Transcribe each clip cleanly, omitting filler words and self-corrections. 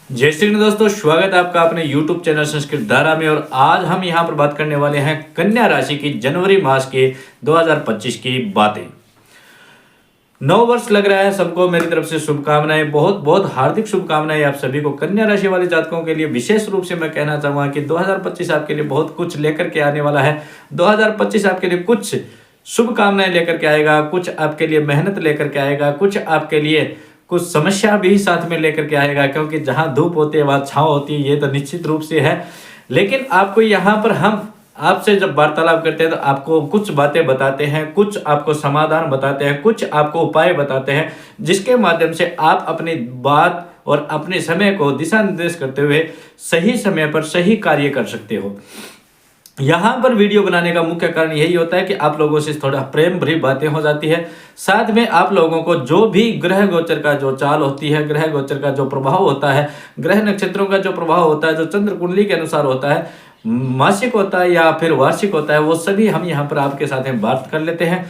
जय श्री कृष्ण दोस्तों, स्वागत है आपका अपने YouTube चैनल संस्कृत धारा में। और आज हम यहाँ पर बात करने वाले हैं कन्या राशि की जनवरी मास के 2025 की बातें। नव वर्ष लग रहा है सबको, मेरी तरफ से शुभकामनाएं, बहुत बहुत हार्दिक शुभकामनाएं आप सभी को। कन्या राशि वाले जातकों के लिए विशेष रूप से मैं कहना चाहूंगा कि 2025 आपके लिए बहुत कुछ लेकर के आने वाला है। 2025 आपके लिए कुछ शुभकामनाएं लेकर के आएगा, कुछ आपके लिए मेहनत लेकर के आएगा, कुछ आपके लिए कुछ समस्या भी साथ में लेकर के आएगा, क्योंकि जहां धूप होती है वहां छांव होती है, ये तो निश्चित रूप से है। लेकिन आपको यहाँ पर हम आपसे जब वार्तालाप करते हैं तो आपको कुछ बातें बताते हैं, कुछ आपको समाधान बताते हैं, कुछ आपको उपाय बताते हैं, जिसके माध्यम से आप अपनी बात और अपने समय को दिशा निर्देश करते हुए सही समय पर सही कार्य कर सकते हो। यहाँ पर वीडियो बनाने का मुख्य कारण यही होता है कि आप लोगों से थोड़ा प्रेम भरी बातें हो जाती है। साथ में आप लोगों को जो भी ग्रह गोचर का जो चाल होती है, ग्रह गोचर का जो प्रभाव होता है, ग्रह नक्षत्रों का जो प्रभाव होता है, जो चंद्र कुंडली के अनुसार होता है, मासिक होता है या फिर वार्षिक होता है, वो सभी हम यहाँ पर आपके साथ में बात कर लेते हैं।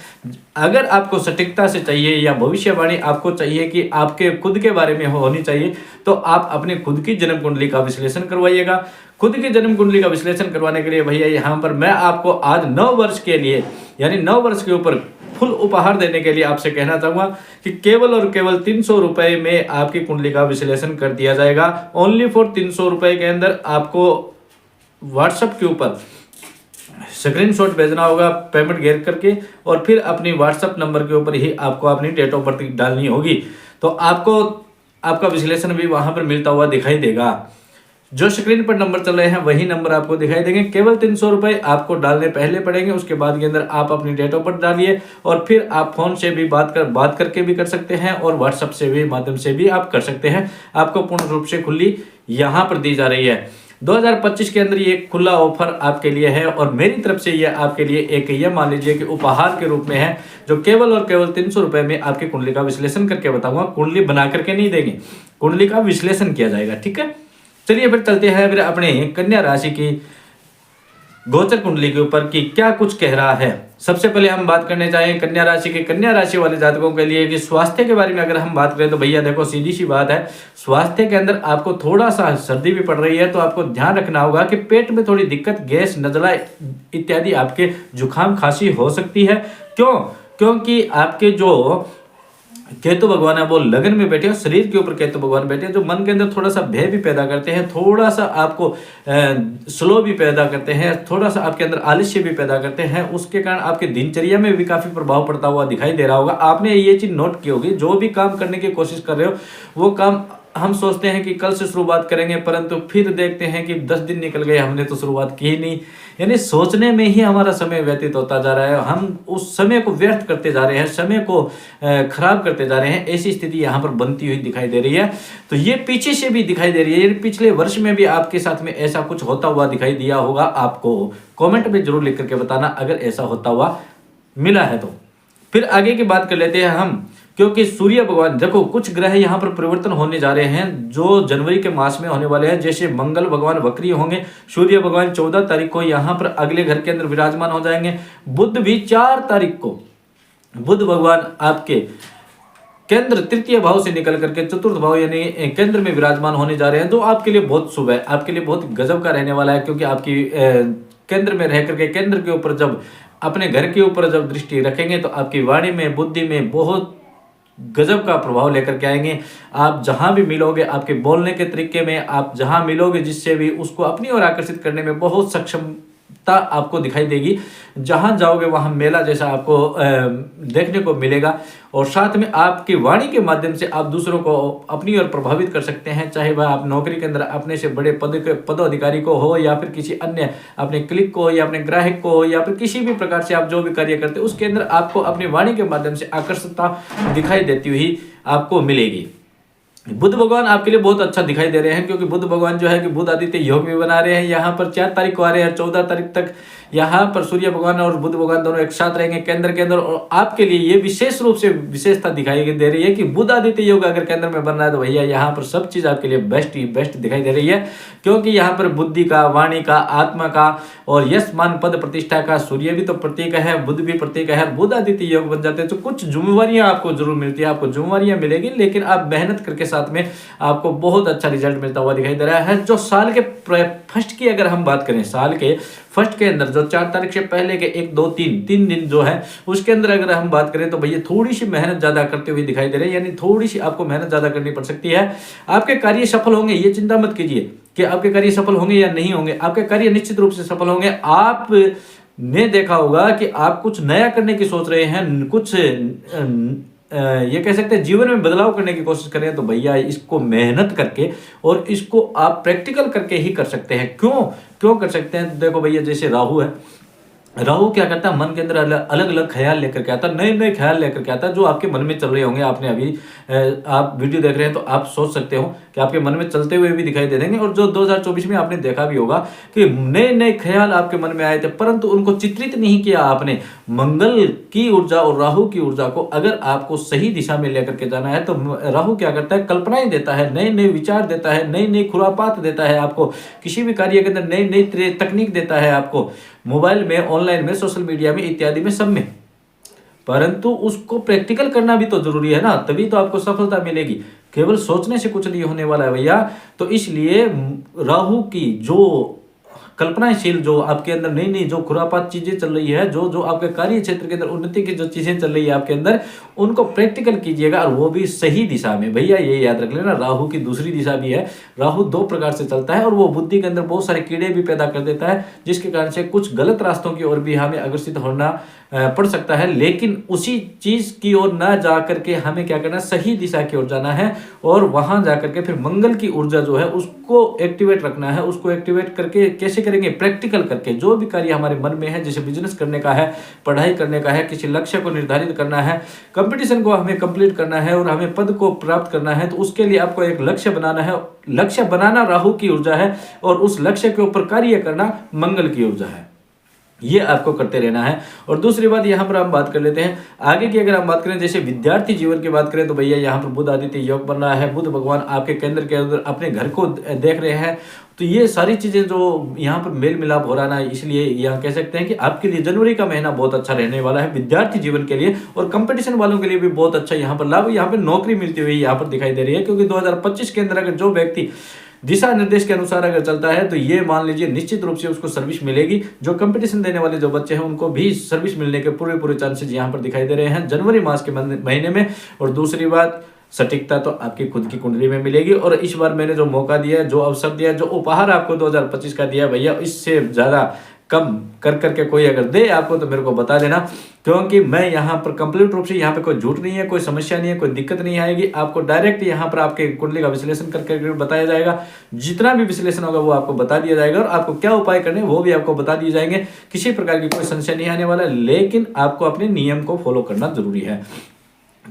अगर आपको सटीकता से चाहिए या भविष्यवाणी आपको चाहिए कि आपके खुद के बारे में होनी चाहिए, तो आप अपने खुद की जन्म कुंडली का विश्लेषण करवाइएगा। खुद की जन्म कुंडली का विश्लेषण करवाने के लिए भैया यहाँ पर मैं आपको आज 9 वर्ष के लिए, यानी 9 वर्ष के ऊपर फुल उपहार देने के लिए आपसे कहना चाहूंगा कि केवल और केवल 300 रुपए में आपकी कुंडली का विश्लेषण कर दिया जाएगा। ओनली फॉर 300 रुपए के अंदर आपको व्हाट्सएप के ऊपर स्क्रीनशॉट भेजना होगा पेमेंट घेर करके, और फिर अपनी व्हाट्सएप नंबर के ऊपर ही आपको अपनी डेट ऑफ बर्थ डालनी होगी। तो आपको आपका विश्लेषण भी वहां पर मिलता हुआ दिखाई देगा। जो स्क्रीन पर नंबर चल रहे हैं वही नंबर आपको दिखाई देंगे। केवल 300 रुपए आपको डालने पहले पड़ेंगे, उसके बाद के अंदर आप अपनी डेट ऑफ बर्थ डालिए, और फिर आप फोन से भी बात करके भी कर सकते हैं, और व्हाट्सएप से भी माध्यम से भी आप कर सकते हैं। आपको पूर्ण रूप से खुली यहाँ पर दी जा रही है। 2025 के अंदर ये खुला ऑफर आपके लिए है, और मेरी तरफ से ये आपके लिए एक ये मान लीजिए कि उपहार के रूप में है, जो केवल और केवल 300 रुपए में आपकी कुंडली का विश्लेषण करके बताऊंगा। कुंडली बना करके नहीं देंगे, कुंडली का विश्लेषण किया जाएगा। ठीक है, चलिए फिर चलते हैं फिर अपने कन्या राशि की गोचर कुंडली के ऊपर कि क्या कुछ कह रहा है। सबसे पहले हम बात करने चाहें कन्या राशि वाले जातकों के लिए कि स्वास्थ्य के बारे में अगर हम बात करें तो भैया देखो, सीधी सी बात है, स्वास्थ्य के अंदर आपको थोड़ा सा सर्दी भी पड़ रही है, तो आपको ध्यान रखना होगा कि पेट में थोड़ी दिक्कत, गैस, नजला इत्यादि आपके जुकाम खांसी हो सकती है। क्योंकि आपके जो केतु भगवान है वो लगन में बैठे हैं, शरीर के ऊपर केतु भगवान बैठे हैं, जो मन के अंदर थोड़ा सा भय भी पैदा करते हैं, थोड़ा सा आपको स्लो भी पैदा करते हैं, थोड़ा सा आपके अंदर आलस्य भी पैदा करते हैं। उसके कारण आपके दिनचर्या में भी काफी प्रभाव पड़ता हुआ दिखाई दे रहा होगा। आपने ये चीज नोट की होगी, जो भी काम करने की कोशिश कर रहे हो वो काम हम सोचते हैं कि कल से शुरुआत करेंगे, परंतु फिर देखते हैं कि 10 दिन निकल गए, हमने तो शुरुआत की ही नहीं। यानी सोचने में ही हमारा समय व्यतीत होता जा रहा है, हम उस समय को व्यर्थ करते जा रहे हैं, समय को खराब करते जा रहे हैं। ऐसी स्थिति यहाँ पर बनती हुई दिखाई दे रही है। तो ये पीछे से भी दिखाई दे रही है, पिछले वर्ष में भी आपके साथ में ऐसा कुछ होता हुआ दिखाई दिया होगा। आपको कॉमेंट में जरूर लिख करके बताना अगर ऐसा होता हुआ मिला है तो। फिर आगे की बात कर लेते हैं हम, क्योंकि सूर्य भगवान देखो, कुछ ग्रह यहाँ पर परिवर्तन होने जा रहे हैं जो जनवरी के मास में होने वाले हैं। जैसे मंगल भगवान वक्री होंगे, सूर्य भगवान 14 तारीख को यहाँ पर अगले घर के अंदर विराजमान हो जाएंगे। बुध भी 4 तारीख को बुध भगवान आपके केंद्र तृतीय भाव से निकल करके चतुर्थ भाव यानी केंद्र में विराजमान होने जा रहे हैं, जो आपके लिए बहुत शुभ है, आपके लिए बहुत गजब का रहने वाला है। क्योंकि आपकी केंद्र में रह करके केंद्र के ऊपर जब अपने घर के ऊपर जब दृष्टि रखेंगे तो आपकी वाणी में, बुद्धि में बहुत गजब का प्रभाव लेकर के आएंगे। आप जहां भी मिलोगे, आपके बोलने के तरीके में, आप जहां मिलोगे जिससे भी, उसको अपनी ओर आकर्षित करने में बहुत सक्षमता आपको दिखाई देगी। जहां जाओगे वहां मेला जैसा आपको देखने को मिलेगा, और साथ में आपकी वाणी के माध्यम से आप दूसरों को अपनी ओर प्रभावित कर सकते हैं। चाहे वह आप नौकरी के अंदर अपने से बड़े पदाधिकारी को हो, या फिर किसी अन्य अपने क्लिक को, या अपने ग्राहक को, या फिर किसी भी प्रकार से आप जो भी कार्य करते हैं उसके अंदर आपको अपनी वाणी के माध्यम से आकर्षकता दिखाई देती हुई आपको मिलेगी। बुध भगवान आपके लिए बहुत अच्छा दिखाई दे रहे हैं, क्योंकि बुध भगवान जो है कि बुध आदित्य योग भी बना रहे हैं। यहाँ पर 4 तारीख को आ रहे हैं, 14 तारीख तक यहाँ पर सूर्य भगवान और बुध भगवान दोनों एक साथ रहेंगे केंद्र के अंदर। और आपके लिए ये विशेष रूप से विशेषता दिखाई दे रही है कि बुध आदित्य योग अगर केंद्र में बन रहा है तो भैया यहाँ पर सब चीज आपके लिए बेस्ट ही बेस्ट दिखाई दे रही है। क्योंकि यहाँ पर बुद्धि का, वाणी का, आत्मा का और यश मान पद प्रतिष्ठा का सूर्य भी तो प्रतीक है, बुध भी प्रतीक है। बुध आदित्य योग बन जाते हैं तो कुछ जिम्मेवारियां आपको जरूर मिलती है, आपको जिम्मेवारियां मिलेगी, लेकिन आप मेहनत करके साथ साथ में आपको बहुत अच्छा रिजल्ट मिलता हुआ दिखाई दे रहा है। जो साल के फर्स्ट की अगर हम बात करें, साल के फर्स्ट के अंदर जो 4 तारीख से पहले के 1 2 3 दिन जो है उसके अंदर अगर हम बात करें तो भैया थोड़ी सी मेहनत ज्यादा करते हुए दिखाई दे रहे हैं, यानी थोड़ी सी आपको मेहनत ज्यादा करनी पड़ सकती है। आपके कार्य सफल होंगे, ये चिंता मत कीजिए कि आपके कार्य सफल होंगे या नहीं होंगे। आपके कार्य निश्चित रूप से सफल होंगे। आप ने देखा होगा कि आप कुछ नया करने की सोच रहे हैं, कुछ ये कह सकते हैं जीवन में बदलाव करने की कोशिश करें, तो भैया इसको मेहनत करके और इसको आप प्रैक्टिकल करके ही कर सकते हैं। क्यों कर सकते हैं? देखो भैया, जैसे राहु है, राहु क्या करता है, मन के अंदर अलग अलग ख्याल लेकर के आता है, नए नए ख्याल लेकर के आता है जो आपके मन में चल रहे होंगे। आपने अभी आप वीडियो देख रहे हैं तो आप सोच सकते हो कि आपके मन में चलते हुए भी दिखाई दे देंगे। और जो 2024 में आपने देखा भी होगा कि नए नए ख्याल आपके मन में आए थे, परंतु उनको चित्रित नहीं किया आपने। मंगल की ऊर्जा और राहु की ऊर्जा को अगर आपको सही दिशा में लेकर के जाना है तो राहु क्या करता है, कल्पनाएं देता है, नए नए विचार देता है, नई नई खुरापात देता है आपको, किसी भी कार्य के अंदर नई नई तकनीक देता है आपको, मोबाइल में, ऑनलाइन में, सोशल मीडिया में इत्यादि में, सब में। परंतु उसको प्रैक्टिकल करना भी तो जरूरी है ना, तभी तो आपको सफलता मिलेगी। केवल सोचने से कुछ नहीं होने वाला है भैया। तो इसलिए राहु की जो कल्पनाशील, जो आपके अंदर नई नई जो खुरापात चीजें चल रही है, जो आपके कार्य क्षेत्र के अंदर उन्नति की जो चीजें चल रही है आपके अंदर, उनको प्रैक्टिकल कीजिएगा, और वो भी सही दिशा में। भैया ये याद रख लेना, राहु की दूसरी दिशा भी है। राहु 2 प्रकार से चलता है और वो बुद्धि के अंदर बहुत सारे कीड़े भी पैदा कर देता है, जिसके कारण से कुछ गलत रास्तों की ओर भी हमें अग्रसित होना पड़ सकता है। लेकिन उसी चीज की ओर ना जा करके हमें क्या करना है, सही दिशा की ओर जाना है, और वहां जाकर के फिर मंगल की ऊर्जा जो है उसको एक्टिवेट रखना है। उसको एक्टिवेट करके कैसे करेंगे? प्रैक्टिकल करके। जो भी कार्य हमारे मन में है, जैसे बिजनेस करने का है, पढ़ाई करने का है, किसी लक्ष्य को निर्धारित करना है, कंपटीशन को हमें कंप्लीट करना है और हमें पद को प्राप्त करना है, तो उसके लिए आपको एक लक्ष्य बनाना है। लक्ष्य बनाना राहु की ऊर्जा है और उस लक्ष्य के ऊपर कार्य करना मंगल की ऊर्जा है। ये आपको करते रहना है। और दूसरी बात यहाँ पर हम बात कर लेते हैं आगे की। अगर हम बात करें जैसे विद्यार्थी जीवन की बात करें तो भैया यहाँ पर बुध आदित्य योग बन रहा है। बुध भगवान आपके केंद्र के अंदर अपने घर को देख रहे हैं, तो ये सारी चीजें जो यहाँ पर मेल मिलाप हो रहा है, इसलिए यहाँ कह सकते हैं कि आपके लिए जनवरी का महीना बहुत अच्छा रहने वाला है विद्यार्थी जीवन के लिए। और कंपटीशन वालों के लिए भी बहुत अच्छा यहाँ पर लाभ, यहाँ पर नौकरी मिलती हुई यहाँ पर दिखाई दे रही है। क्योंकि 2025 के अंदर अगर जो व्यक्ति दिशा निर्देश के अनुसार अगर चलता है तो ये मान लीजिए निश्चित रूप से उसको सर्विस मिलेगी। जो कंपटीशन देने वाले जो बच्चे हैं उनको भी सर्विस मिलने के पूरे चांसेस यहाँ पर दिखाई दे रहे हैं जनवरी मास के महीने में। और दूसरी बात, सटीकता तो आपकी खुद की कुंडली में मिलेगी। और इस बार मैंने जो मौका दिया, जो अवसर दिया, जो उपहार आपको 2025 का दिया भैया, इससे ज्यादा कम कर करके कोई अगर दे आपको तो मेरे को बता देना। क्योंकि मैं यहाँ पर कंप्लीट रूप से, यहाँ पे कोई झूठ नहीं है, कोई समस्या नहीं है, कोई दिक्कत नहीं आएगी। आपको डायरेक्ट यहाँ पर आपके कुंडली का विश्लेषण करके बताया जाएगा। जितना भी विश्लेषण होगा वो आपको बता दिया जाएगा और आपको क्या उपाय करने वो भी आपको बता दिए जाएंगे। किसी प्रकार की कोई संशय नहीं आने वाला, लेकिन आपको अपने नियम को फॉलो करना जरूरी है।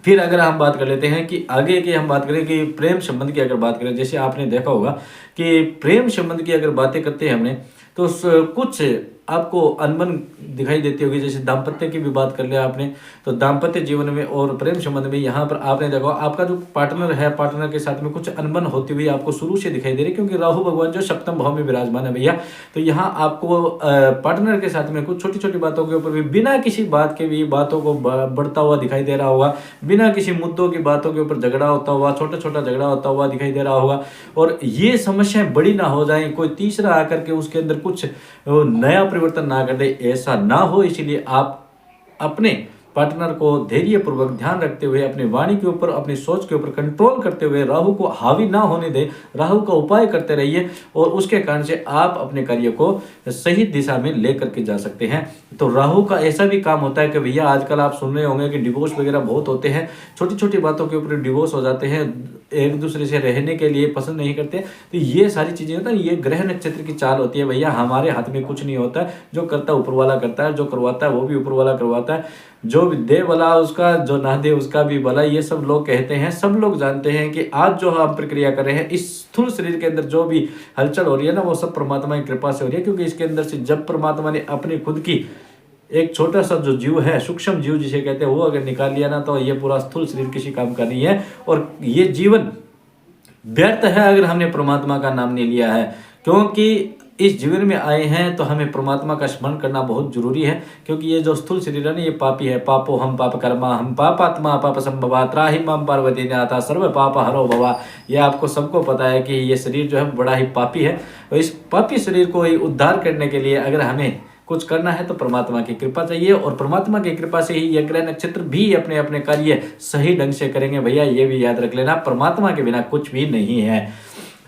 फिर अगर हम बात कर लेते हैं कि आगे की हम बात करें कि प्रेम संबंध की अगर बात करें, जैसे आपने देखा होगा कि प्रेम संबंध की अगर बातें करते हैं हमने तो कुछ आपको अनबन दिखाई देती होगी। जैसे दाम्पत्य की भी बात कर लिया आपने, तो दाम्पत्य जीवन में और प्रेम संबंध में यहाँ पर आपने देखा आपका जो पार्टनर है, पार्टनर के साथ में कुछ अनबन होती हुई आपको शुरू से दिखाई दे रही। क्योंकि राहु भगवान जो सप्तम भाव में विराजमान है भैया, तो यहाँ आपको पार्टनर के साथ में कुछ छोटी छोटी बातों के ऊपर भी बिना किसी बात के भी बातों को बढ़ता हुआ दिखाई दे रहा होगा। बिना किसी मुद्दों की बातों के ऊपर झगड़ा होता हुआ, छोटा छोटा झगड़ा होता हुआ दिखाई दे रहा होगा। और ये समस्याएं बड़ी ना हो जाए, कोई तीसरा आकर के उसके अंदर कुछ नया परिवर्तन ना कर दे, ऐसा ना हो। इसीलिए आप अपने पार्टनर को धैर्य पूर्वक ध्यान रखते हुए अपनी वाणी के ऊपर, अपनी सोच के ऊपर कंट्रोल करते हुए राहु को हावी ना होने दे, राहु का उपाय करते रहिए और उसके कारण से आप अपने कार्य को सही दिशा में लेकर के जा सकते हैं। तो राहु का ऐसा भी काम होता है कि भैया आजकल आप सुन रहे होंगे कि डिवोर्स वगैरह बहुत होते हैं, छोटी छोटी बातों के ऊपर डिवोर्स हो जाते हैं, एक दूसरे से रहने के लिए पसंद नहीं करते। तो ये सारी चीजें होता है, ये ग्रह नक्षत्र की चाल होती है भैया, हमारे हाथ में कुछ नहीं होता है। जो करता है ऊपर वाला करता है, जो करवाता है वो भी ऊपर वाला करवाता है। जो दे भला उसका, जो ना दे उसका भी भला, ये सब लोग कहते हैं। सब लोग जानते हैं कि आज जो हम प्रक्रिया कर रहे हैं, इस स्थूल शरीर के अंदर जो भी हलचल हो रही है ना, वो सब परमात्मा की कृपा से हो रही है। क्योंकि इसके अंदर से जब परमात्मा ने अपनी खुद की एक छोटा सा जो जीव है, सूक्ष्म जीव जिसे कहते हैं, वो अगर निकाल लिया ना, तो ये पूरा स्थूल शरीर किसी काम का नहीं है। और ये जीवन व्यर्थ है अगर हमने परमात्मा का नाम नहीं लिया है। क्योंकि इस जीवन में आए हैं तो हमें परमात्मा का स्मरण करना बहुत जरूरी है, क्योंकि ये जो स्थूल शरीर है ना, ये पापी है। पापो हम पाप कर्मा हम पापात्मा पाप संभवा त्राहि माम पार्वती नाथा सर्व पाप हरो भवा। ये आपको सबको पता है कि ये शरीर जो है बड़ा ही पापी है, और इस पापी शरीर को उद्धार करने के लिए अगर हमें कुछ करना है तो परमात्मा की कृपा चाहिए, और परमात्मा की कृपा से ही ये ग्रह नक्षत्र भी अपने अपने कार्य सही ढंग से करेंगे। भैया ये भी याद रख लेना, परमात्मा के बिना कुछ भी नहीं है।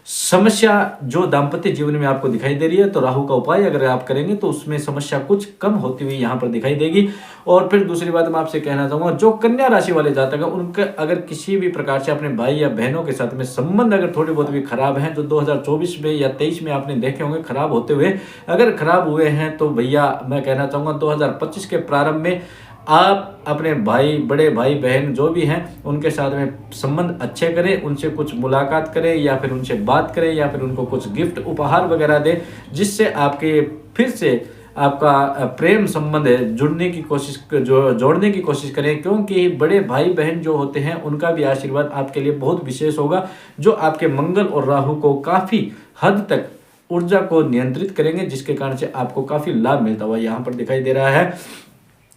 समस्या जो दाम्पत्य जीवन में आपको दिखाई दे रही है, तो राहु का उपाय अगर आप करेंगे तो उसमें समस्या कुछ कम होती हुई यहाँ पर दिखाई देगी। और फिर दूसरी बात मैं आपसे कहना चाहूंगा, जो कन्या राशि वाले जातक हैं उनके अगर किसी भी प्रकार से अपने भाई या बहनों के साथ में संबंध अगर थोड़े बहुत भी खराब हैं, जो 2024 में या 23 में आपने देखे होंगे खराब होते हुए, अगर खराब हुए हैं तो भैया मैं कहना चाहूंगा 2025 के प्रारंभ में आप अपने भाई, बड़े भाई बहन जो भी हैं उनके साथ में संबंध अच्छे करें, उनसे कुछ मुलाकात करें या फिर उनसे बात करें या फिर उनको कुछ गिफ्ट उपहार वगैरह दें, जिससे आपके फिर से आपका प्रेम संबंध है जुड़ने की कोशिश जोड़ने की कोशिश करें, क्योंकि बड़े भाई बहन जो होते हैं उनका भी आशीर्वाद आपके लिए बहुत विशेष होगा, जो आपके मंगल और राहु को काफ़ी हद तक ऊर्जा को नियंत्रित करेंगे, जिसके कारण से आपको काफ़ी लाभ मिलता हुआ यहाँ पर दिखाई दे रहा है।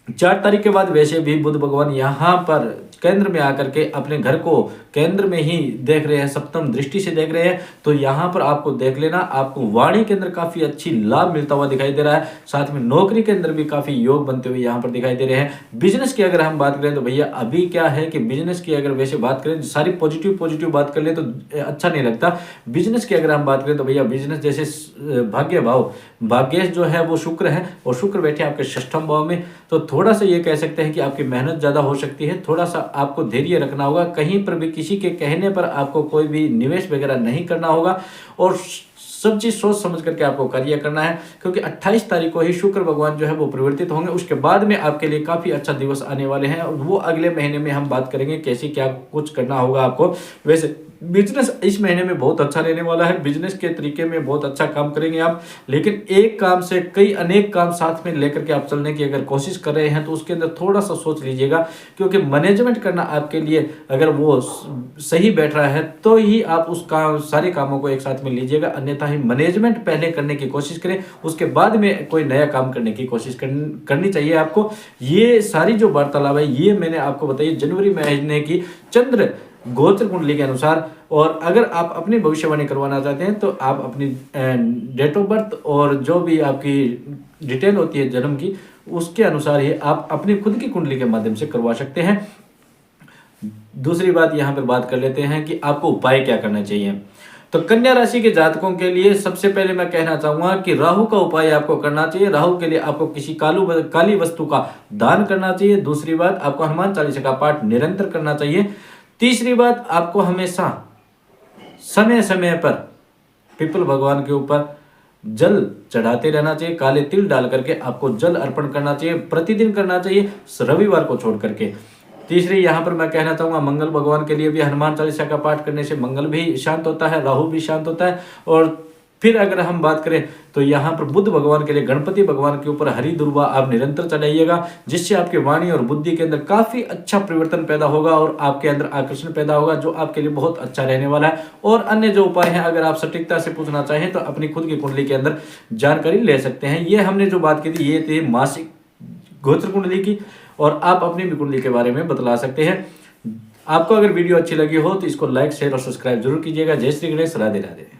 4 तारीख के बाद वैसे भी बुध भगवान यहाँ पर केंद्र में आकर के अपने घर को केंद्र में ही देख रहे हैं, सप्तम दृष्टि से देख रहे हैं, तो यहाँ पर आपको देख लेना, आपको वाणी के अंदर काफी अच्छी लाभ मिलता हुआ दिखाई दे रहा है। साथ में नौकरी के अंदर भी काफी योग बनते हुए यहाँ पर दिखाई दे रहे हैं। बिजनेस की अगर हम बात करें तो भैया अभी क्या है कि बिजनेस की अगर वैसे बात करें, सारी पॉजिटिव बात कर ले तो अच्छा नहीं लगता। बिजनेस की अगर हम बात करें तो भैया बिजनेस जैसे भाग्य भाव, भाग्य जो है वो शुक्र है, और शुक्र बैठे आपके षष्ठम भाव में, तो थोड़ा सा ये कह सकते हैं कि आपकी मेहनत ज़्यादा हो सकती है। थोड़ा सा आपको धैर्य रखना होगा, कहीं पर भी किसी के कहने पर आपको कोई भी निवेश वगैरह नहीं करना होगा, और सब चीज़ सोच समझ करके आपको कार्य करना है, क्योंकि 28 तारीख को ही शुक्र भगवान जो है वो परिवर्तित होंगे। उसके बाद में आपके लिए काफ़ी अच्छा दिवस आने वाले हैं, और वो अगले महीने में हम बात करेंगे कैसे क्या कुछ करना होगा आपको। वैसे बिजनेस इस महीने में बहुत अच्छा रहने वाला है, बिजनेस के तरीके में बहुत अच्छा काम करेंगे आप, लेकिन एक काम से कई अनेक काम साथ में लेकर के आप चलने की अगर कोशिश कर रहे हैं तो उसके अंदर थोड़ा सा सोच लीजिएगा, क्योंकि मैनेजमेंट करना आपके लिए अगर वो सही बैठ रहा है तो ही आप उस काम सारे कामों को एक साथ में लीजिएगा, अन्यथा ही मैनेजमेंट पहले करने की कोशिश करें, उसके बाद में कोई नया काम करने की कोशिश करनी चाहिए आपको। ये सारी जो वार्तालाप है ये मैंने आपको बताई जनवरी महीने की चंद्र गोत्र कुंडली के अनुसार। और अगर आप अपनी भविष्यवाणी करवाना चाहते हैं तो आप अपनी डेट ऑफ बर्थ और जो भी आपकी डिटेल होती है जन्म की, उसके अनुसार ही आप अपनी खुद की कुंडली के माध्यम से करवा सकते हैं। दूसरी बात यहाँ पर बात कर लेते हैं कि आपको उपाय क्या करना चाहिए। तो कन्या राशि के जातकों के लिए सबसे पहले मैं कहना चाहूंगा कि राहु का उपाय आपको करना चाहिए। राहु के लिए आपको किसी काली वस्तु का दान करना चाहिए। दूसरी बात, आपको हनुमान चालीसा का पाठ निरंतर करना चाहिए। तीसरी बात, आपको हमेशा समय समय पर पिपल भगवान के ऊपर जल चढ़ाते रहना चाहिए। काले तिल डाल करके आपको जल अर्पण करना चाहिए, प्रतिदिन करना चाहिए, रविवार को छोड़ करके। तीसरी यहाँ पर मैं कहना चाहूँगा मंगल भगवान के लिए भी हनुमान चालीसा का पाठ करने से मंगल भी शांत होता है, राहु भी शांत होता है। और फिर अगर हम बात करें तो यहाँ पर बुध भगवान के लिए गणपति भगवान के ऊपर हरी दुर्वा आप निरंतर चढ़ाइएगा, जिससे आपके वाणी और बुद्धि के अंदर काफी अच्छा परिवर्तन पैदा होगा और आपके अंदर आकर्षण पैदा होगा, जो आपके लिए बहुत अच्छा रहने वाला है। और अन्य जो उपाय हैं अगर आप सटीकता से पूछना चाहें तो अपनी खुद की कुंडली के अंदर जानकारी ले सकते हैं। ये हमने जो बात की थी ये थी मासिक गोत्र कुंडली की, और आप अपनी भी कुंडली के बारे में बतला सकते हैं। आपको अगर वीडियो अच्छी लगी हो तो इसको लाइक, शेयर और सब्सक्राइब जरूर कीजिएगा। जय श्री गणेश, राधे राधे।